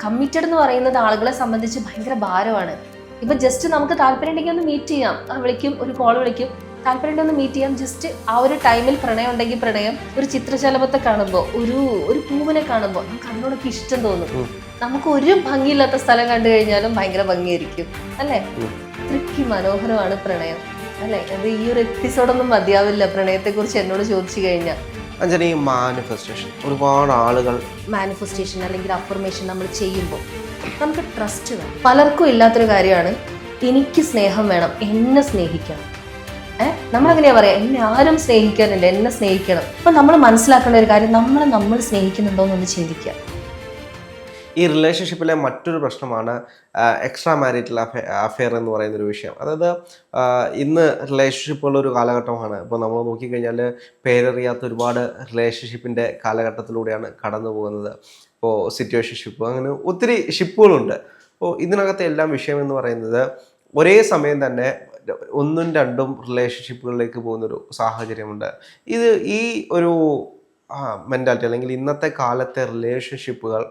Committed എന്ന് പറയുന്നത് ആളുകളെ സംബന്ധിച്ച് ഭയങ്കര ഭാരമാണ്. ഇപ്പൊ ജസ്റ്റ് നമുക്ക് താല്പര്യം ഉണ്ടെങ്കിൽ ഒന്ന് മീറ്റ് ചെയ്യാം, വിളിക്കും, ഒരു കോൾ വിളിക്കും, താല്പര്യം ഒന്ന് മീറ്റ് ചെയ്യാം. ജസ്റ്റ് ആ ഒരു ടൈമിൽ പ്രണയം ഉണ്ടെങ്കിൽ പ്രണയം, ഒരു ചിത്രശലഭത്തെ കാണുമ്പോൾ, ഒരു പൂവിനെ കാണുമ്പോൾ നമുക്ക് അതിനോടൊക്കെ ഇഷ്ടം തോന്നും. നമുക്ക് ഒരു ഭംഗിയില്ലാത്ത സ്ഥലം കണ്ടു കഴിഞ്ഞാലും ഭയങ്കര ഭംഗിയായിരിക്കും അല്ലേ? അത്രയ്ക്ക് മനോഹരമാണ് പ്രണയം അല്ലെ? അത് ഈ ഒരു എപ്പിസോഡൊന്നും മതിയാവില്ല പ്രണയത്തെ കുറിച്ച് എന്നോട് ചോദിച്ചു കഴിഞ്ഞാൽ. അഞ്ജലി, മാനിഫെസ്റ്റേഷൻ ഒരുപാട് ആളുകൾ മാനിഫെസ്റ്റേഷൻ അല്ലെങ്കിൽ അഫർമേഷൻ നമ്മൾ ചെയ്യുമ്പോൾ നമുക്ക് ട്രസ്റ്റ് വേണം. പലർക്കും ഇല്ലാത്തൊരു കാര്യമാണ് എനിക്ക് സ്നേഹം വേണം, എന്നെ സ്നേഹിക്കണം. നമ്മളെങ്ങനെയാ പറയാ, എന്നെ ആരും സ്നേഹിക്കാനില്ല, എന്നെ സ്നേഹിക്കണം. അപ്പൊ നമ്മൾ മനസ്സിലാക്കേണ്ട ഒരു കാര്യം, നമ്മൾ സ്നേഹിക്കുന്നുണ്ടോ എന്നൊന്ന് ചിന്തിക്കുക. ഈ റിലേഷൻഷിപ്പിലെ മറ്റൊരു പ്രശ്നമാണ് എക്സ്ട്രാ മാരിറ്റൽ അഫെയർ എന്ന് പറയുന്നൊരു വിഷയം. അതായത് ഇന്ന് റിലേഷൻഷിപ്പുള്ള ഒരു കാലഘട്ടമാണ്. ഇപ്പോൾ നമ്മൾ നോക്കിക്കഴിഞ്ഞാൽ പേരറിയാത്ത ഒരുപാട് റിലേഷൻഷിപ്പിൻ്റെ കാലഘട്ടത്തിലൂടെയാണ് കടന്നു പോകുന്നത്. ഇപ്പോൾ സിറ്റുവേഷൻഷിപ്പ്, അങ്ങനെ ഒത്തിരി ഷിപ്പുകളുണ്ട്. അപ്പോൾ ഇതിനകത്തെ എല്ലാം വിഷയം എന്ന് പറയുന്നത് ഒരേ സമയം തന്നെ ഒന്നും രണ്ടും റിലേഷൻഷിപ്പുകളിലേക്ക് പോകുന്നൊരു സാഹചര്യമുണ്ട്. ഈ ഒരു മെൻറ്റാലിറ്റി അല്ലെങ്കിൽ ഇന്നത്തെ കാലത്തെ റിലേഷൻഷിപ്പുകൾ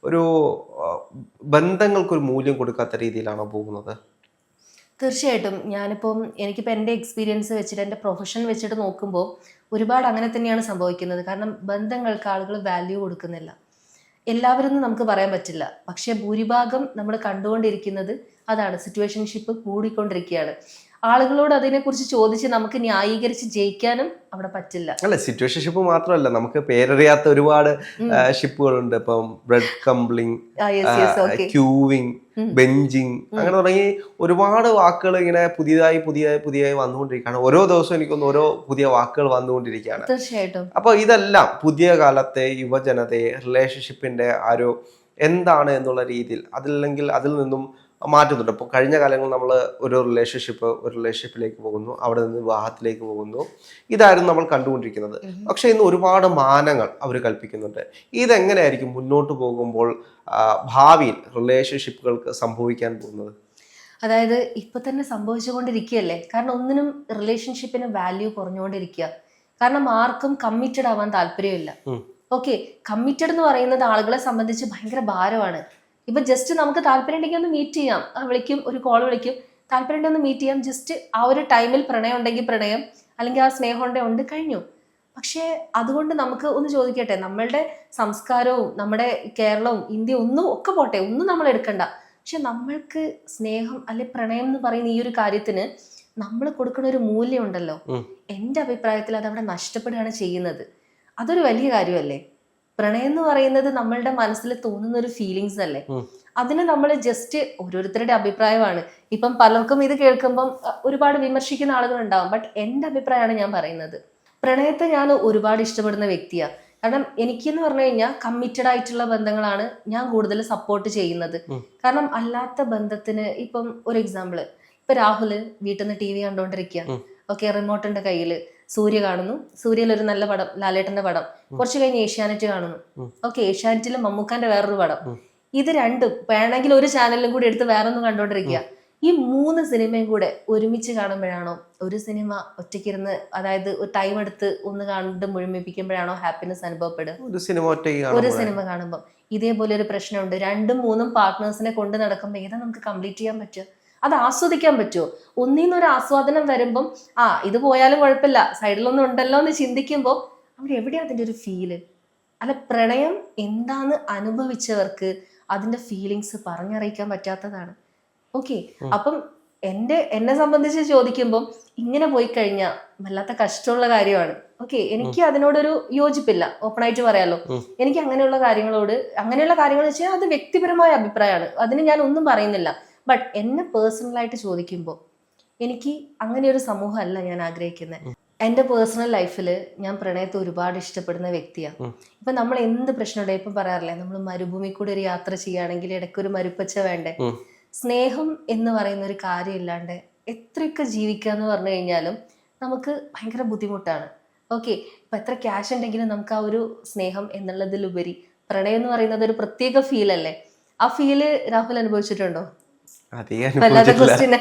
ഒരു ബന്ധങ്ങൾക്കൊരു മൂല്യം കൊടുക്കാത്ത രീതിയിലാണോ പോകുന്നത്? തീർച്ചയായിട്ടും. എനിക്കിപ്പോൾ എൻ്റെ എക്സ്പീരിയൻസ് വെച്ചിട്ട്, എൻ്റെ പ്രൊഫഷൻ വെച്ചിട്ട് നോക്കുമ്പോൾ ഒരുപാട് അങ്ങനെ തന്നെയാണ് സംഭവിക്കുന്നത്. കാരണം ബന്ധങ്ങൾക്ക് ആളുകൾ വാല്യൂ കൊടുക്കുന്നില്ല. എല്ലാവരും നമുക്ക് പറയാൻ പറ്റില്ല, പക്ഷെ ഭൂരിഭാഗം നമ്മൾ കണ്ടുകൊണ്ടിരിക്കുന്നത് അതാണ്. സിറ്റുവേഷൻഷിപ്പ് കൂടിക്കൊണ്ടിരിക്കുകയാണ്. ആളുകളോട് അതിനെക്കുറിച്ച് ചോദിച്ച് നമുക്ക് ന്യായീകരിച്ച് ജയിക്കാനും അവിടെ പറ്റില്ല. അല്ല, സിറ്റുവേഷൻഷിപ്പ് മാത്രമല്ല, നമുക്ക് പേരറിയാത്ത ഒരുപാട് ഷിപ്പുകളുണ്ട്. ഇപ്പം ബ്രെഡ് കംബ്ലിംഗ്, ക്യൂവിങ്, ബെഞ്ചിങ്, അങ്ങനെ തുടങ്ങി ഒരുപാട് വാക്കുകൾ ഇങ്ങനെ പുതിയതായി വന്നുകൊണ്ടിരിക്കുകയാണ്. ഓരോ ദിവസവും എനിക്കൊന്ന് ഓരോ പുതിയ വാക്കുകൾ വന്നുകൊണ്ടിരിക്കുകയാണ്. തീർച്ചയായിട്ടും. അപ്പൊ ഇതെല്ലാം പുതിയ കാലത്തെ യുവജനതയെ റിലേഷൻഷിപ്പിന്റെ എന്താണ് എന്നുള്ള രീതിയിൽ അതിൽ നിന്നും മാറ്റുന്നുണ്ട്. ഇപ്പോൾ കഴിഞ്ഞ കാലങ്ങളിൽ നമ്മൾ ഒരു റിലേഷൻഷിപ്പിലേക്ക് പോകുന്നു, അവിടെ നിന്ന് വിവാഹത്തിലേക്ക് പോകുന്നു, ഇതായിരുന്നു നമ്മൾ കണ്ടുകൊണ്ടിരിക്കുന്നത്. പക്ഷെ ഇന്ന് ഒരുപാട് മാനങ്ങൾ അവർ കൽപ്പിക്കുന്നുണ്ട്. ഇതെങ്ങനെയായിരിക്കും മുന്നോട്ട് പോകുമ്പോൾ ഭാവിയിൽ റിലേഷൻഷിപ്പുകൾക്ക് സംഭവിക്കാൻ പോകുന്നത്? അതായത് ഇപ്പൊ തന്നെ സംഭവിച്ചുകൊണ്ടിരിക്കുകയല്ലേ. കാരണം ഒന്നിനും റിലേഷൻഷിപ്പിന് വാല്യൂ കുറഞ്ഞുകൊണ്ടിരിക്കുക. കാരണം ആർക്കും കമ്മിറ്റഡ് ആവാൻ താല്പര്യമില്ല. ഓക്കെ, കമ്മിറ്റഡ് എന്ന് പറയുന്നത് ആളുകളെ സംബന്ധിച്ച് ഭയങ്കര ഭാരമാണ്. ഇപ്പൊ ജസ്റ്റ് നമുക്ക് താല്പര്യം ഉണ്ടെങ്കിൽ ഒന്ന് മീറ്റ് ചെയ്യാം, വിളിക്കും, ഒരു കോൾ വിളിക്കും, താല്പര്യം ഉണ്ടെങ്കിൽ ഒന്ന് മീറ്റ് ചെയ്യാം. ജസ്റ്റ് ആ ഒരു ടൈമിൽ പ്രണയം ഉണ്ടെങ്കിൽ പ്രണയം, അല്ലെങ്കിൽ ആ സ്നേഹം ഉണ്ട്, കഴിഞ്ഞു. പക്ഷേ അതുകൊണ്ട് നമുക്ക് ഒന്ന് ചോദിക്കട്ടെ, നമ്മളുടെ സംസ്കാരവും നമ്മുടെ കേരളവും ഇന്ത്യ ഒക്കെ പോട്ടെ, ഒന്നും നമ്മൾ എടുക്കണ്ട. പക്ഷെ നമ്മൾക്ക് സ്നേഹം അല്ലെ പ്രണയം എന്ന് പറയുന്ന ഈ ഒരു കാര്യത്തിന് നമ്മൾ കൊടുക്കുന്ന ഒരു മൂല്യം ഉണ്ടല്ലോ, എൻ്റെ അഭിപ്രായത്തിൽ അതവിടെ നഷ്ടപ്പെടുകയാണ് ചെയ്യുന്നത്. അതൊരു വലിയ കാര്യമല്ലേ? പ്രണയം എന്ന് പറയുന്നത് നമ്മളുടെ മനസ്സിൽ തോന്നുന്ന ഒരു ഫീലിങ്സ് അല്ലേ? അതിന് നമ്മൾ ജസ്റ്റ് ഓരോരുത്തരുടെ അഭിപ്രായമാണ്. ഇപ്പം പലർക്കും ഇത് കേൾക്കുമ്പം ഒരുപാട് വിമർശിക്കുന്ന ആളുകൾ ഉണ്ടാവും. ബട്ട് എൻ്റെ അഭിപ്രായമാണ് ഞാൻ പറയുന്നത്. പ്രണയത്തെ ഞാൻ ഒരുപാട് ഇഷ്ടപ്പെടുന്ന വ്യക്തിയാണ്. കാരണം എനിക്കെന്ന് പറഞ്ഞു കഴിഞ്ഞാൽ കമ്മിറ്റഡ് ആയിട്ടുള്ള ബന്ധങ്ങളാണ് ഞാൻ കൂടുതൽ സപ്പോർട്ട് ചെയ്യുന്നത്. കാരണം അല്ലാത്ത ബന്ധത്തിന് ഇപ്പം ഒരു എക്സാമ്പിള്, ഇപ്പൊ രാഹുല് വീട്ടിൽ നിന്ന് TV കണ്ടോണ്ടിരിക്കുക, ഓക്കെ, റിമോട്ടിന്റെ കയ്യില് സൂര്യ കാണുന്നു, സൂര്യയിൽ ഒരു നല്ല പടം, ലാലേട്ടന്റെ പടം, കുറച്ച് കഴിഞ്ഞ് ഏഷ്യാനെറ്റ് കാണുന്നു, ഓക്കെ, ഏഷ്യാനെറ്റിൽ മമ്മൂക്കാന്റെ വേറൊരു പടം. ഇത് രണ്ടും വേണമെങ്കിൽ ഒരു ചാനലിലും കൂടി എടുത്ത് വേറെ ഒന്നും കണ്ടോണ്ടിരിക്കുക. ഈ 3 സിനിമയും കൂടെ ഒരുമിച്ച് കാണുമ്പോഴാണോ, ഒരു സിനിമ ഒറ്റയ്ക്കിരുന്ന്, അതായത് ഒരു ടൈം എടുത്ത് ഒന്ന് കണ്ട് മുഴുമിപ്പിക്കുമ്പോഴാണോ ഹാപ്പിനെസ് അനുഭവപ്പെടുക? ഒരു സിനിമ കാണുമ്പോൾ ഇതേപോലെ ഒരു പ്രശ്നമുണ്ട്. 2ഉം 3ഉം പാർട്ട്നേഴ്സിനെ കൊണ്ട് നടക്കുമ്പോൾ ഏതാ നമുക്ക് കംപ്ലീറ്റ് ചെയ്യാൻ പറ്റുക? അത് ആസ്വദിക്കാൻ പറ്റുമോ? ഒന്നിന്നൊരു ആസ്വാദനം വരുമ്പം ഇത് പോയാലും കുഴപ്പമില്ല, സൈഡിലൊന്നും ഉണ്ടല്ലോ എന്ന് ചിന്തിക്കുമ്പോൾ അവിടെ എവിടെയാ അതിൻ്റെ ഒരു ഫീല്? അല്ല, പ്രണയം എന്താന്ന് അനുഭവിച്ചവർക്ക് അതിന്റെ ഫീലിങ്സ് പറഞ്ഞറിയിക്കാൻ പറ്റാത്തതാണ്. ഓക്കെ, അപ്പം എന്നെ സംബന്ധിച്ച് ചോദിക്കുമ്പോൾ ഇങ്ങനെ പോയി കഴിഞ്ഞാൽ വല്ലാത്ത കഷ്ടമുള്ള കാര്യമാണ്. ഓക്കെ, എനിക്ക് അതിനോടൊരു യോജിപ്പില്ല, ഓപ്പണായിട്ട് പറയാലോ. എനിക്ക് അങ്ങനെയുള്ള കാര്യങ്ങൾ വെച്ചാൽ അത് വ്യക്തിപരമായ അഭിപ്രായമാണ്, അതിന് ഞാൻ ഒന്നും പറയുന്നില്ല. ബട്ട് എന്നെ പേഴ്സണലായിട്ട് ചോദിക്കുമ്പോൾ എനിക്ക് അങ്ങനെ ഒരു സമൂഹമല്ല ഞാൻ ആഗ്രഹിക്കുന്നത്. എൻ്റെ പേഴ്സണൽ ലൈഫിൽ ഞാൻ പ്രണയത്തെ ഒരുപാട് ഇഷ്ടപ്പെടുന്ന വ്യക്തിയാണ്. ഇപ്പൊ നമ്മൾ എന്ത് പ്രശ്നമുണ്ടോ, ഇപ്പം പറയാറില്ലേ, നമ്മൾ മരുഭൂമി കൂടി ഒരു യാത്ര ചെയ്യുകയാണെങ്കിൽ ഇടയ്ക്കൊരു മരുപ്പച്ച വേണ്ടേ? സ്നേഹം എന്ന് പറയുന്ന ഒരു കാര്യമില്ലാണ്ട് എത്രയൊക്കെ ജീവിക്കുക എന്ന് പറഞ്ഞു കഴിഞ്ഞാലും നമുക്ക് ഭയങ്കര ബുദ്ധിമുട്ടാണ്. ഓക്കെ, ഇപ്പൊ എത്ര ക്യാഷ് ഉണ്ടെങ്കിലും നമുക്ക് ആ ഒരു സ്നേഹം എന്നുള്ളതിലുപരി പ്രണയം എന്ന് പറയുന്നത് ഒരു പ്രത്യേക ഫീൽ അല്ലേ? ആ ഫീല് രാഹുൽ അനുഭവിച്ചിട്ടുണ്ടോ? വല്ലാത്ത ക്വസ്റ്റ്യൻ.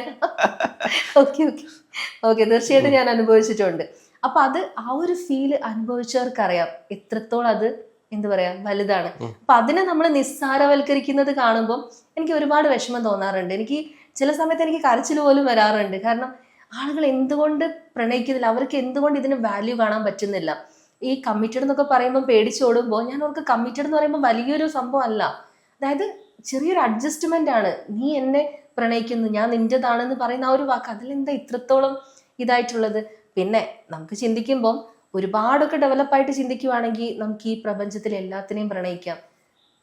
ഓക്കെ, തീർച്ചയായിട്ടും ഞാൻ അനുഭവിച്ചിട്ടുണ്ട്. അപ്പൊ അത് ആ ഒരു ഫീല് അനുഭവിച്ചവർക്കറിയാം എത്രത്തോളം അത് എന്താ പറയാ വലുതാണ്. അപ്പൊ അതിനെ നമ്മൾ നിസ്സാരവൽക്കരിക്കുന്നത് കാണുമ്പോൾ എനിക്ക് ഒരുപാട് വിഷമം തോന്നാറുണ്ട്. എനിക്ക് ചില സമയത്ത് എനിക്ക് കരച്ചിൽ പോലും വരാറുണ്ട്. കാരണം ആളുകൾ എന്തുകൊണ്ട് പ്രണയിക്കുന്നില്ല, അവർക്ക് എന്തുകൊണ്ട് ഇതിന് വാല്യൂ കാണാൻ പറ്റുന്നില്ല. ഈ കമ്മിറ്റഡ് എന്നൊക്കെ പറയുമ്പോൾ പേടിച്ചോടുമ്പോൾ ഞാൻ അവർക്ക് കമ്മിറ്റഡ് എന്ന് പറയുമ്പോൾ വലിയൊരു സംഭവം അല്ല. അതായത് ചെറിയൊരു അഡ്ജസ്റ്റ്മെന്റ് ആണ്. നീ എന്നെ പ്രണയിക്കുന്നു, ഞാൻ നിന്റേതാണെന്ന് പറയുന്ന ആ ഒരു വാക്ക്, അതിലെന്താ ഇത്രത്തോളം ഇതായിട്ടുള്ളത്? പിന്നെ നമുക്ക് ചിന്തിക്കുമ്പോൾ ഒരുപാടൊക്കെ ഡെവലപ്പായിട്ട് ചിന്തിക്കുവാണെങ്കിൽ നമുക്ക് ഈ പ്രപഞ്ചത്തിൽ എല്ലാത്തിനെയും പ്രണയിക്കാം.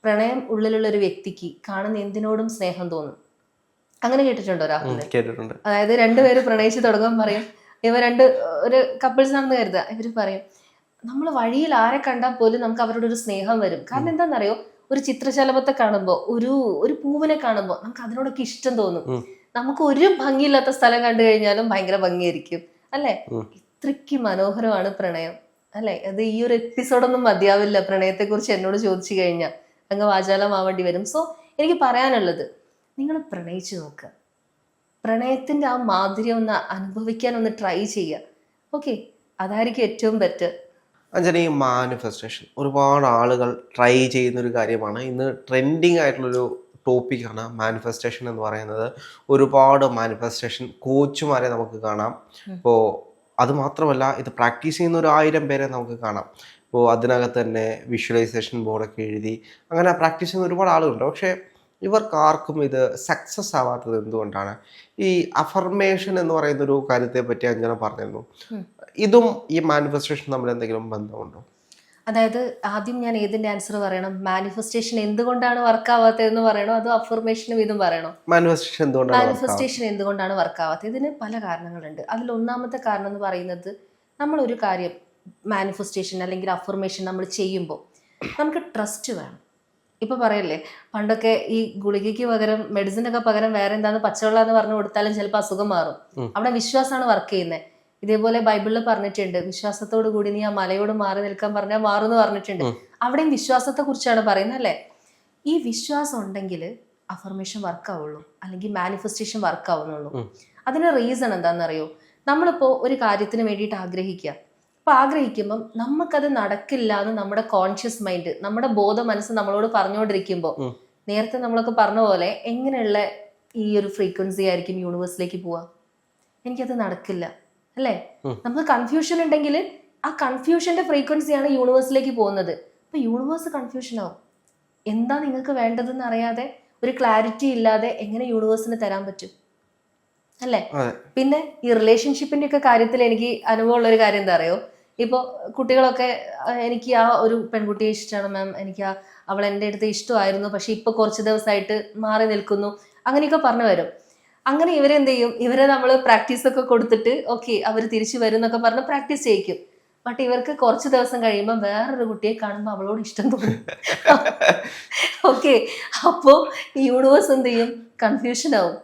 പ്രണയം ഉള്ളിലുള്ള ഒരു വ്യക്തിക്ക് കാണുന്ന എന്തിനോടും സ്നേഹം തോന്നും. അങ്ങനെ കേട്ടിട്ടുണ്ടോ രാഹുൽ? കേട്ടിട്ടുണ്ട്. അതായത് രണ്ടുപേര് പ്രണയിച്ച് തുടങ്ങാൻ പറയും, ഒരു കപ്പിൾസ് ആണെന്ന് കരുതുക, ഇവര് പറയും നമ്മൾ വഴിയിൽ ആരെ കണ്ടാൽ പോലും നമുക്ക് അവരോട് ഒരു സ്നേഹം വരും. കാരണം എന്താണെന്നറിയോ, ഒരു ചിത്രശലഭത്തെ കാണുമ്പോൾ, ഒരു പൂവിനെ കാണുമ്പോൾ നമുക്ക് അതിനോടൊക്കെ ഇഷ്ടം തോന്നും. നമുക്ക് ഒരു ഭംഗിയില്ലാത്ത സ്ഥലം കണ്ടു കഴിഞ്ഞാലും ഭയങ്കര ഭംഗിയായിരിക്കും അല്ലെ? ഇത്രയ്ക്ക് മനോഹരമാണ് പ്രണയം അല്ലെ? അത് ഈ ഒരു എപ്പിസോഡൊന്നും മതിയാവില്ല പ്രണയത്തെ കുറിച്ച് എന്നോട് ചോദിച്ചു കഴിഞ്ഞാൽ, അങ്ങ് വാചാലമാവേണ്ടി വരും. സോ എനിക്ക് പറയാനുള്ളത്, നിങ്ങൾ പ്രണയിച്ചു നോക്കുക, പ്രണയത്തിന്റെ ആ മാധുര്യം ഒന്ന് അനുഭവിക്കാൻ ഒന്ന് ട്രൈ ചെയ്യുക. ഓക്കെ, അതായിരിക്കും ഏറ്റവും ബെറ്റർ. അഞ്ജന, ഈ മാനിഫെസ്റ്റേഷൻ ഒരുപാട് ആളുകൾ ട്രൈ ചെയ്യുന്നൊരു കാര്യമാണ്. ഇന്ന് ട്രെൻഡിങ് ആയിട്ടുള്ളൊരു ടോപ്പിക്കാണ് മാനിഫെസ്റ്റേഷൻ എന്ന് പറയുന്നത്. ഒരുപാട് മാനിഫെസ്റ്റേഷൻ കോച്ചുമാരെ നമുക്ക് കാണാം. ഇപ്പോൾ അത് മാത്രമല്ല, ഇത് പ്രാക്ടീസ് ചെയ്യുന്ന 1000 പേരെ നമുക്ക് കാണാം. ഇപ്പോൾ അതിനകത്ത് തന്നെ വിഷ്വലൈസേഷൻ ബോർഡൊക്കെ എഴുതി അങ്ങനെ പ്രാക്ടീസ് ചെയ്യുന്ന ഒരുപാട് ആളുകളുണ്ട്. പക്ഷേ ഇവർക്ക് ആർക്കും ഇത് സക്സസ് ആവാത്തത് എന്തുകൊണ്ടാണ്? ഈ അഫർമേഷൻ എന്ന് പറയുന്ന ഒരു കാര്യത്തെ പറ്റി അഞ്ജന പറഞ്ഞിരുന്നു. ഇതും ഈ മാനിഫെസ്റ്റേഷൻ തമ്മിൽ എന്തെങ്കിലും ബന്ധമുണ്ടോ? അതായത് ആദ്യം ഞാൻ ഏതിന്റെ ആൻസർ പറയണം? മാനിഫെസ്റ്റേഷൻ എന്തുകൊണ്ടാണ് വർക്ക് ആവാത്തതെന്ന് പറയണോ, അതോ അഫർമേഷനും ഇതും പറയണോ? മാനിഫെസ്റ്റേഷൻ എന്തുകൊണ്ടാണ് വർക്ക് ആവാത്തത്? ഇതിന് പല കാരണങ്ങളുണ്ട്. അതിൽ ഒന്നാമത്തെ കാരണം എന്ന് പറയുന്നത്, നമ്മൾ ഒരു കാര്യം മാനിഫെസ്റ്റേഷൻ അല്ലെങ്കിൽ അഫർമേഷൻ നമ്മൾ ചെയ്യുമ്പോൾ നമുക്ക് ട്രസ്റ്റ് വേണം. ഇപ്പൊ പറയല്ലേ, പണ്ടൊക്കെ ഈ ഗുളികയ്ക്ക് പകരം മെഡിസിനൊക്കെ പകരം വേറെ എന്താന്ന് പച്ചവെള്ളം എന്ന് പറഞ്ഞു കൊടുത്താലും ചിലപ്പോൾ അസുഖം മാറും. അവിടെ വിശ്വാസമാണ് വർക്ക് ചെയ്യുന്നത്. ഇതേപോലെ ബൈബിളിൽ പറഞ്ഞിട്ടുണ്ട്, വിശ്വാസത്തോടു കൂടി നീ ആ മലയോട് മാറി നിൽക്കാൻ പറഞ്ഞാൽ മാറുമെന്ന് പറഞ്ഞിട്ടുണ്ട്. അവിടെയും വിശ്വാസത്തെ കുറിച്ചാണ് പറയുന്നത് അല്ലെ? ഈ വിശ്വാസം ഉണ്ടെങ്കിൽ അഫർമേഷൻ വർക്ക് ആവുള്ളൂ, അല്ലെങ്കിൽ മാനിഫെസ്റ്റേഷൻ വർക്ക് ആവുന്നുള്ളൂ. അതിന് റീസൺ എന്താണെന്നറിയോ? നമ്മളിപ്പോ ഒരു കാര്യത്തിന് വേണ്ടിയിട്ട് ആഗ്രഹിക്കുക. അപ്പൊ ആഗ്രഹിക്കുമ്പം നമുക്കത് നടക്കില്ല എന്ന് നമ്മുടെ കോൺഷ്യസ് മൈൻഡ്, നമ്മുടെ ബോധ മനസ്സ് നമ്മളോട് പറഞ്ഞുകൊണ്ടിരിക്കുമ്പോൾ, നേരത്തെ നമ്മളൊക്കെ പറഞ്ഞ പോലെ എങ്ങനെയുള്ള ഈ ഒരു ഫ്രീക്വൻസി ആയിരിക്കും യൂണിവേഴ്സിലേക്ക് പോവാ? എനിക്കത് നടക്കില്ല അല്ലേ? നമുക്ക് കൺഫ്യൂഷൻ ഉണ്ടെങ്കിൽ ആ കൺഫ്യൂഷന്റെ ഫ്രീക്വൻസിയാണ് യൂണിവേഴ്സിലേക്ക് പോകുന്നത്. അപ്പൊ യൂണിവേഴ്സ് കൺഫ്യൂഷൻ ആവും. എന്താ നിങ്ങൾക്ക് വേണ്ടതെന്ന് അറിയാതെ, ഒരു ക്ലാരിറ്റി ഇല്ലാതെ എങ്ങനെ യൂണിവേഴ്സിന് തരാൻ പറ്റും അല്ലേ? പിന്നെ ഈ റിലേഷൻഷിപ്പിന്റെ ഒക്കെ കാര്യത്തിൽ എനിക്ക് അനുഭവമുള്ള ഒരു കാര്യം എന്താ അറിയോ? ഇപ്പൊ കുട്ടികളൊക്കെ, എനിക്ക് ആ ഒരു പെൺകുട്ടിയെ ഇഷ്ടമാണ് മാം, എനിക്ക് അവൾ എൻ്റെ അടുത്ത് ഇഷ്ടമായിരുന്നു, പക്ഷെ ഇപ്പൊ കുറച്ച് ദിവസമായിട്ട് മാറി നിൽക്കുന്നു, അങ്ങനെയൊക്കെ പറഞ്ഞു വരും. അങ്ങനെ ഇവരെന്ത് ചെയ്യും? ഇവരെ നമ്മൾ പ്രാക്ടീസ് ഒക്കെ കൊടുത്തിട്ട് ഓക്കെ അവർ തിരിച്ചു വരും എന്നൊക്കെ പറഞ്ഞ് പ്രാക്ടീസ് ചെയ്യിക്കും. ബട്ട് ഇവർക്ക് കുറച്ച് ദിവസം കഴിയുമ്പോൾ വേറൊരു കുട്ടിയെ കാണുമ്പോൾ അവളോട് ഇഷ്ടം തോന്നും. ഓക്കെ, അപ്പോ ഈ യൂണിവേഴ്സ് എന്ത് ചെയ്യും? കൺഫ്യൂഷൻ ആവും.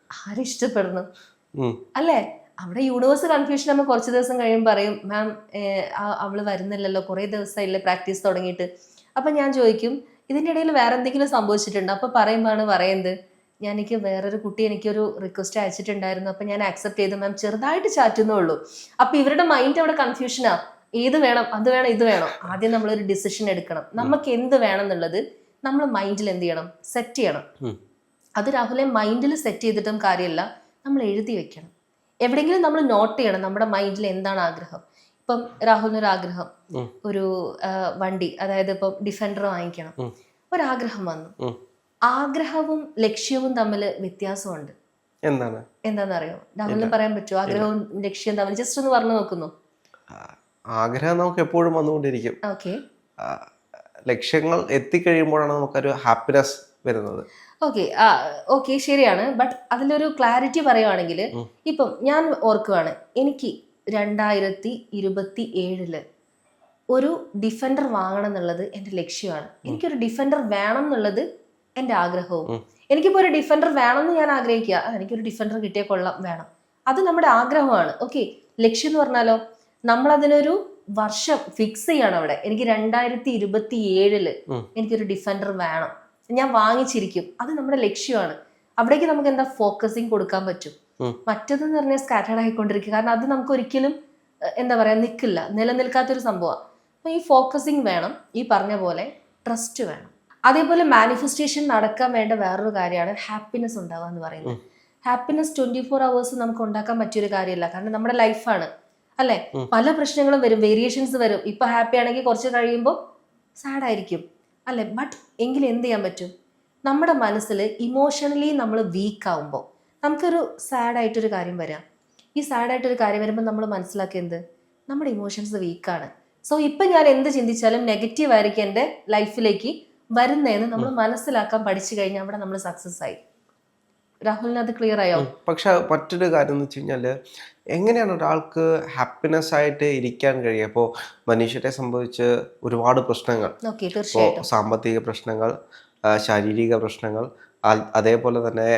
ആരിഷ്ടപ്പെടുന്നു അല്ലേ? അവിടെ യൂണിവേഴ്സ് കൺഫ്യൂഷൻ ആകുമ്പോൾ കുറച്ച് ദിവസം കഴിയുമ്പോൾ പറയും, മാം അവള് വരുന്നില്ലല്ലോ, കുറെ ദിവസമായില്ലേ പ്രാക്ടീസ് തുടങ്ങിയിട്ട്. അപ്പൊ ഞാൻ ചോദിക്കും, ഇതിന്റെ ഇടയിൽ വേറെ എന്തെങ്കിലും സംഭവിച്ചിട്ടുണ്ടോ? അപ്പൊ പറയുന്നത്, എനിക്ക് വേറൊരു കുട്ടി എനിക്കൊരു റിക്വസ്റ്റ് അയച്ചിട്ടുണ്ടായിരുന്നു, അപ്പൊ ഞാൻ ആക്സെപ്റ്റ് ചെയ്തു മാം, ചെറുതായിട്ട് ചാറ്റുന്നേ ഉള്ളൂ. അപ്പൊ ഇവരുടെ മൈൻഡ് അവിടെ കൺഫ്യൂഷനാ. ഏത് വേണം, അത് വേണം, ഇത് വേണം. ആദ്യം നമ്മളൊരു ഡിസിഷൻ എടുക്കണം. നമുക്ക് എന്ത് വേണം എന്നുള്ളത് നമ്മൾ മൈൻഡിൽ എന്ത് ചെയ്യണം? സെറ്റ് ചെയ്യണം. അത് രാഹുലെ മൈൻഡിൽ സെറ്റ് ചെയ്തിട്ടും കാര്യമില്ല, നമ്മൾ എഴുതി വെക്കണം. എവിടെയെങ്കിലും നമ്മൾ നോട്ട് ചെയ്യണം നമ്മുടെ മൈൻഡിൽ എന്താണ് ആഗ്രഹം. ഇപ്പം രാഹുലിനൊരു ആഗ്രഹം, ഒരു വണ്ടി, അതായത് ഇപ്പം ഡിഫൻഡർ വാങ്ങിക്കണം, ഒരാഗ്രഹം വന്നു. ആഗ്രഹവും ലക്ഷ്യവും തമ്മിൽ വ്യത്യാസമുണ്ട്. എന്താണെന്നറിയോ? രാഹുലിന് പറയാൻ പറ്റുമോ ആഗ്രഹവും ലക്ഷ്യവും തമ്മിൽ? ജസ്റ്റ് ഒന്ന് പറഞ്ഞു നോക്കുന്നു. ആഗ്രഹം നമുക്ക് എപ്പോഴും വന്നുകൊണ്ടിരിക്കും. ഓക്കെ, ലക്ഷ്യങ്ങൾ എത്തിക്കഴിയുമ്പോഴാണ് നമുക്കൊരു ഹാപ്പിനെസ് വരുന്നത്. ഓക്കെ ശരിയാണ്. ബട്ട് അതിലൊരു ക്ലാരിറ്റി പറയുവാണെങ്കിൽ, ഇപ്പം ഞാൻ ഓർക്കുവാണ്, എനിക്ക് 2027 ഒരു ഡിഫൻഡർ വാങ്ങണം എന്നുള്ളത് എൻ്റെ ലക്ഷ്യമാണ്. എനിക്കൊരു ഡിഫൻഡർ വേണം എന്നുള്ളത് എൻ്റെ ആഗ്രഹവും. എനിക്കിപ്പോൾ ഒരു ഡിഫൻഡർ വേണം എന്ന് ഞാൻ ആഗ്രഹിക്കുക, എനിക്കൊരു ഡിഫൻഡർ കിട്ടിയാൽ കൊള്ളാം, വേണം, അത് നമ്മുടെ ആഗ്രഹമാണ്. ഓക്കെ, ലക്ഷ്യം എന്ന് പറഞ്ഞാലോ, നമ്മളതിനൊരു വർഷം ഫിക്സ് ചെയ്യണം. അവിടെ എനിക്ക് 2027 എനിക്കൊരു ഡിഫൻഡർ വേണം, ഞാൻ വാങ്ങിച്ചിരിക്കും, അത് നമ്മുടെ ലക്ഷ്യമാണ്. അവിടേക്ക് നമുക്ക് എന്താ ഫോക്കസിങ് കൊടുക്കാൻ പറ്റും. മറ്റേതെന്ന് പറഞ്ഞാൽ സ്കാറ്റേർഡ് ആയിക്കൊണ്ടിരിക്കുക. കാരണം അത് നമുക്ക് ഒരിക്കലും എന്താ പറയാ നിൽക്കില്ല, നിലനിൽക്കാത്തൊരു സംഭവമാണ്. അപ്പൊ ഈ ഫോക്കസിങ് വേണം, ഈ പറഞ്ഞ പോലെ ട്രസ്റ്റ് വേണം. അതേപോലെ മാനിഫെസ്റ്റേഷൻ നടക്കാൻ വേണ്ട വേറൊരു കാര്യമാണ് ഹാപ്പിനെസ് ഉണ്ടാവുക എന്ന് പറയുന്നത്. ഹാപ്പിനെസ് 24 hours നമുക്ക് ഉണ്ടാക്കാൻ പറ്റിയൊരു കാര്യമല്ല, കാരണം നമ്മുടെ ലൈഫാണ് അല്ലെ. പല പ്രശ്നങ്ങളും വരും, വേരിയേഷൻസ് വരും. ഇപ്പൊ ഹാപ്പി ആണെങ്കിൽ കുറച്ച് കഴിയുമ്പോൾ സാഡ് ആയിരിക്കും അല്ലെ. ബട്ട് എങ്കിൽ എന്ത് ചെയ്യാൻ പറ്റും? നമ്മുടെ മനസ്സിൽ ഇമോഷണലി നമ്മൾ വീക്ക് ആവുമ്പോൾ നമുക്കൊരു സാഡായിട്ടൊരു കാര്യം വരാം. ഈ സാഡായിട്ടൊരു കാര്യം വരുമ്പോൾ നമ്മൾ മനസ്സിലാക്കിയത് നമ്മുടെ ഇമോഷൻസ് വീക്കാണ്. സോ ഇപ്പം ഞാൻ എന്ത് ചിന്തിച്ചാലും നെഗറ്റീവ് ആയിരിക്കും എൻ്റെ ലൈഫിലേക്ക് വരുന്നതെന്ന് നമ്മൾ മനസ്സിലാക്കാൻ പഠിച്ചു കഴിഞ്ഞാൽ അവിടെ നമ്മൾ സക്സസ് ആയി. രാഹുലിന് അത് ക്ലിയർ ആയോ? പക്ഷെ മറ്റൊരു കാര്യം എന്ന് വെച്ച് കഴിഞ്ഞാൽ, എങ്ങനെയാണ് ഒരാൾക്ക് ഹാപ്പിനെസ് ആയിട്ട് ഇരിക്കാൻ കഴിയുക? ഇപ്പോൾ മനീഷയെ സംബന്ധിച്ച് ഒരുപാട് പ്രശ്നങ്ങൾ, തീർച്ചയായിട്ടും സാമ്പത്തിക പ്രശ്നങ്ങൾ, ശാരീരിക പ്രശ്നങ്ങൾ, അതേപോലെ തന്നെ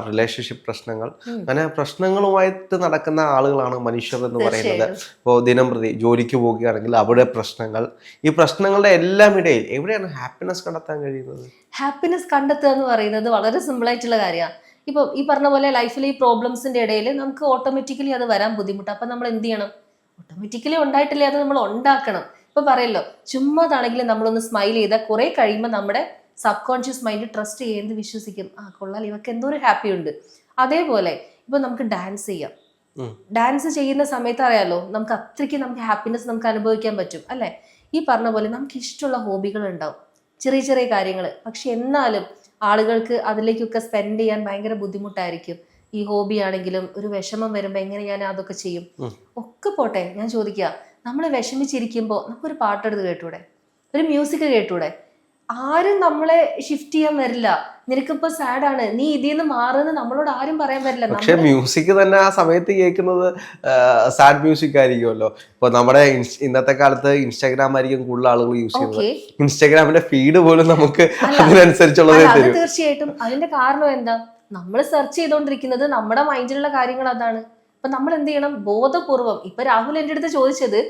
റിലേഷൻഷിപ്പ് പ്രശ്നങ്ങൾ, അങ്ങനെ പ്രശ്നങ്ങളുമായിട്ട് നടക്കുന്ന ആളുകളാണ് മനുഷ്യർ എന്ന് പറയുന്നത്. ഇപ്പോൾ ദിനം പ്രതി ജോലിക്ക് പോവുകയാണെങ്കിൽ അവിടെ പ്രശ്നങ്ങൾ, ഈ പ്രശ്നങ്ങളുടെ എല്ലാം ഇടയിൽ എവിടെയാണ് ഹാപ്പിനെസ് കണ്ടെത്താൻ കഴിയുന്നത്? ഹാപ്പിനെസ് കണ്ടെത്തുക എന്ന് പറയുന്നത് വളരെ സിമ്പിൾ ആയിട്ടുള്ള കാര്യമാണ്. ഇപ്പൊ ഈ പറഞ്ഞ പോലെ ലൈഫിൽ ഈ പ്രോബ്ലംസിന്റെ ഇടയിൽ നമുക്ക് ഓട്ടോമാറ്റിക്കലി അത് വരാൻ ബുദ്ധിമുട്ട്. അപ്പൊ നമ്മൾ എന്ത് ചെയ്യണം? ഓട്ടോമാറ്റിക്കലി ഉണ്ടായിട്ടില്ലേ, അത് നമ്മൾ ഉണ്ടാക്കണം. ഇപ്പൊ പറയല്ലോ, ചുമ്മാതാണെങ്കിലും നമ്മളൊന്ന് സ്മൈൽ ചെയ്താൽ കുറെ കഴിയുമ്പോൾ നമ്മുടെ സബ് കോൺഷ്യസ് മൈൻഡ് ട്രസ്റ്റ് ചെയ്യുന്നത് വിശ്വസിക്കും, ആ കൊള്ളാൽ ഇവർക്ക് എന്തോ ഒരു ഹാപ്പി ഉണ്ട്. അതേപോലെ ഇപ്പൊ നമുക്ക് ഡാൻസ് ചെയ്യാം. ഡാൻസ് ചെയ്യുന്ന സമയത്ത് അറിയാലോ, നമുക്ക് അത്രയ്ക്ക് നമുക്ക് ഹാപ്പിനെസ് നമുക്ക് അനുഭവിക്കാൻ പറ്റും അല്ലെ. ഈ പറഞ്ഞ പോലെ നമുക്ക് ഇഷ്ടമുള്ള ഹോബികൾ ഉണ്ടാവും, ചെറിയ ചെറിയ കാര്യങ്ങൾ. പക്ഷെ എന്നാലും ആളുകൾക്ക് അതിലേക്കൊക്കെ സ്പെൻഡ് ചെയ്യാൻ ഭയങ്കര ബുദ്ധിമുട്ടായിരിക്കും. ഈ ഹോബി ആണെങ്കിലും ഒരു വിഷമം വരുമ്പോൾ എങ്ങനെ ഞാൻ അതൊക്കെ ചെയ്യും? ഒക്കെ പോട്ടെ, ഞാൻ ചോദിക്കുക, നമ്മൾ വിഷമിച്ചിരിക്കുമ്പോൾ നമുക്കൊരു പാട്ടെടുത്ത് കേട്ടൂടെ? ഒരു മ്യൂസിക് കേട്ടൂടെ? ആരും നമ്മളെ ഷിഫ്റ്റ് ചെയ്യാൻ വരില്ല. നിനക്കിപ്പോ സാഡ് ആണ്, നീ ഇതിന്ന് മാറുന്ന നമ്മളോട് ആരും പറയാൻ പറ്റില്ല. പക്ഷെ മ്യൂസിക് തന്നെ ആ സമയത്ത് കേൾക്കുന്നത് സാഡ് മ്യൂസിക് ആയിരിക്കുമല്ലോ. ഇപ്പൊ നമ്മുടെ ഇന്നത്തെ കാലത്ത് ഇൻസ്റ്റാഗ്രാം ആയിരിക്കും കൂടുതൽ ആളുകൾ യൂസ് ചെയ്യുന്നത്. ഇൻസ്റ്റാഗ്രാമിന്റെ ഫീഡ് പോലും നമുക്ക് അതിനനുസരിച്ചുള്ളത് തരും. തീർച്ചയായിട്ടും അതിന്റെ കാരണം എന്താ? നമ്മൾ സെർച്ച് ചെയ്തോണ്ടിരിക്കുന്നത് നമ്മുടെ മൈൻഡിലുള്ള കാര്യങ്ങൾ അതാണ്. അപ്പൊ നമ്മൾ എന്ത് ചെയ്യണം? ബോധപൂർവം. ഇപ്പൊ രാഹുൽ എൻ്റെ അടുത്ത് ചോദിച്ചത്,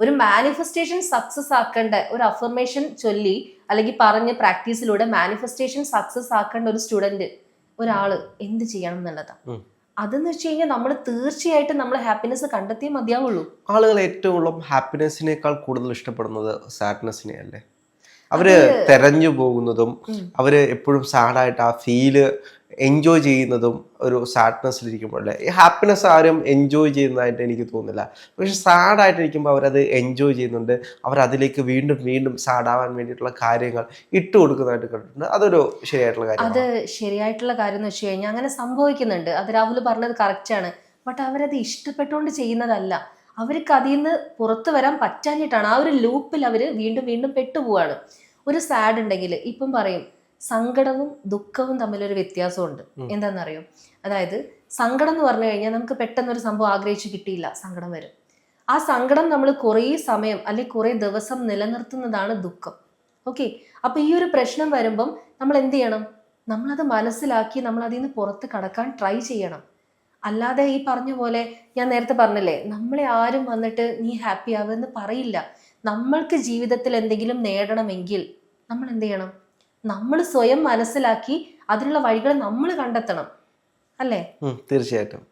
ഒരു മാനിഫെസ്റ്റേഷൻ സക്സസ് ആക്കേണ്ട ഒരു അഫർമേഷൻ ചൊല്ലി അല്ലെങ്കിൽ പറഞ്ഞ് പ്രാക്ടീസിലൂടെ മാനിഫെസ്റ്റേഷൻ സക്സസ് ആക്കേണ്ട ഒരു സ്റ്റുഡന്റ്, ഒരാള് എന്ത് ചെയ്യണം എന്നുള്ളതാണ്. അതെന്ന് വെച്ച് കഴിഞ്ഞാൽ നമ്മൾ തീർച്ചയായിട്ടും നമ്മൾ ഹാപ്പിനെസ് കണ്ടെത്തിയേ മതിയാവുള്ളൂ. ആളുകൾ ഏറ്റവും കൂടുതൽ ഹാപ്പിനെസ്സിനേക്കാൾ കൂടുതൽ ഇഷ്ടപ്പെടുന്നത് സാഡ്നെസ്സിനെ അല്ലേ? അവര് തെരഞ്ഞു പോകുന്നതും അവര് എപ്പോഴും സാഡായിട്ട് ആ ഫീല് എൻജോയ് ചെയ്യുന്നതും ഒരു സാഡ്നെസ്സിലിരിക്കുമ്പോഴല്ലേ. ഈ ഹാപ്പിനെസ് ആരും എൻജോയ് ചെയ്യുന്നതായിട്ട് എനിക്ക് തോന്നുന്നില്ല. പക്ഷെ സാഡായിട്ടിരിക്കുമ്പോൾ അവരത് എൻജോയ് ചെയ്യുന്നുണ്ട്. അവരതിലേക്ക് വീണ്ടും വീണ്ടും സാഡാവാൻ വേണ്ടിയിട്ടുള്ള കാര്യങ്ങൾ ഇട്ട് കൊടുക്കുന്നതായിട്ട് കണ്ടിട്ടുണ്ട്. അതൊരു ശരിയായിട്ടുള്ള കാര്യം. അത് ശരിയായിട്ടുള്ള കാര്യം എന്ന് വെച്ച് കഴിഞ്ഞാൽ അങ്ങനെ സംഭവിക്കുന്നുണ്ട്. അത് രാഹുൽ പറഞ്ഞത് കറക്റ്റാണ്. ബട്ട് അവരത് ഇഷ്ടപ്പെട്ടുകൊണ്ട് ചെയ്യുന്നതല്ല. അവർക്ക് അതിൽ നിന്ന് പുറത്തു വരാൻ പറ്റാഞ്ഞിട്ടാണ്. ആ ഒരു ലൂപ്പിൽ അവർ വീണ്ടും വീണ്ടും പെട്ടുപോവാണ്. ഒരു സാഡ് ഉണ്ടെങ്കിൽ ഇപ്പം പറയും സങ്കടവും ദുഃഖവും തമ്മിലൊരു വ്യത്യാസമുണ്ട്. എന്താണെന്നറിയോ? അതായത് സങ്കടം എന്ന് പറഞ്ഞു കഴിഞ്ഞാൽ നമുക്ക് പെട്ടെന്നൊരു സംഭവം ആഗ്രഹിച്ചു കിട്ടിയില്ല, സങ്കടം വരും. ആ സങ്കടം നമ്മൾ കുറേ സമയം അല്ലെങ്കിൽ കുറേ ദിവസം നിലനിർത്തുന്നതാണ് ദുഃഖം. ഓക്കെ, അപ്പൊ ഈ ഒരു പ്രശ്നം വരുമ്പം നമ്മൾ എന്ത് ചെയ്യണം? നമ്മളത് മനസ്സിലാക്കി നമ്മൾ അതിൽ നിന്ന് പുറത്ത് കടക്കാൻ ട്രൈ ചെയ്യണം. അല്ലാതെ ഈ പറഞ്ഞ പോലെ ഞാൻ നേരത്തെ പറഞ്ഞില്ലേ, നമ്മളെ ആരും വന്നിട്ട് നീ ഹാപ്പി ആവുമെന്ന് പറയില്ല. നമ്മൾക്ക് ജീവിതത്തിൽ എന്തെങ്കിലും നേടണമെങ്കിൽ നമ്മൾ എന്ത് ചെയ്യണം? നമ്മൾ സ്വയം മനസ്സിലാക്കി അതിനുള്ള വഴികൾ നമ്മൾ കണ്ടെത്തണം അല്ലേ? തീർച്ചയായിട്ടും.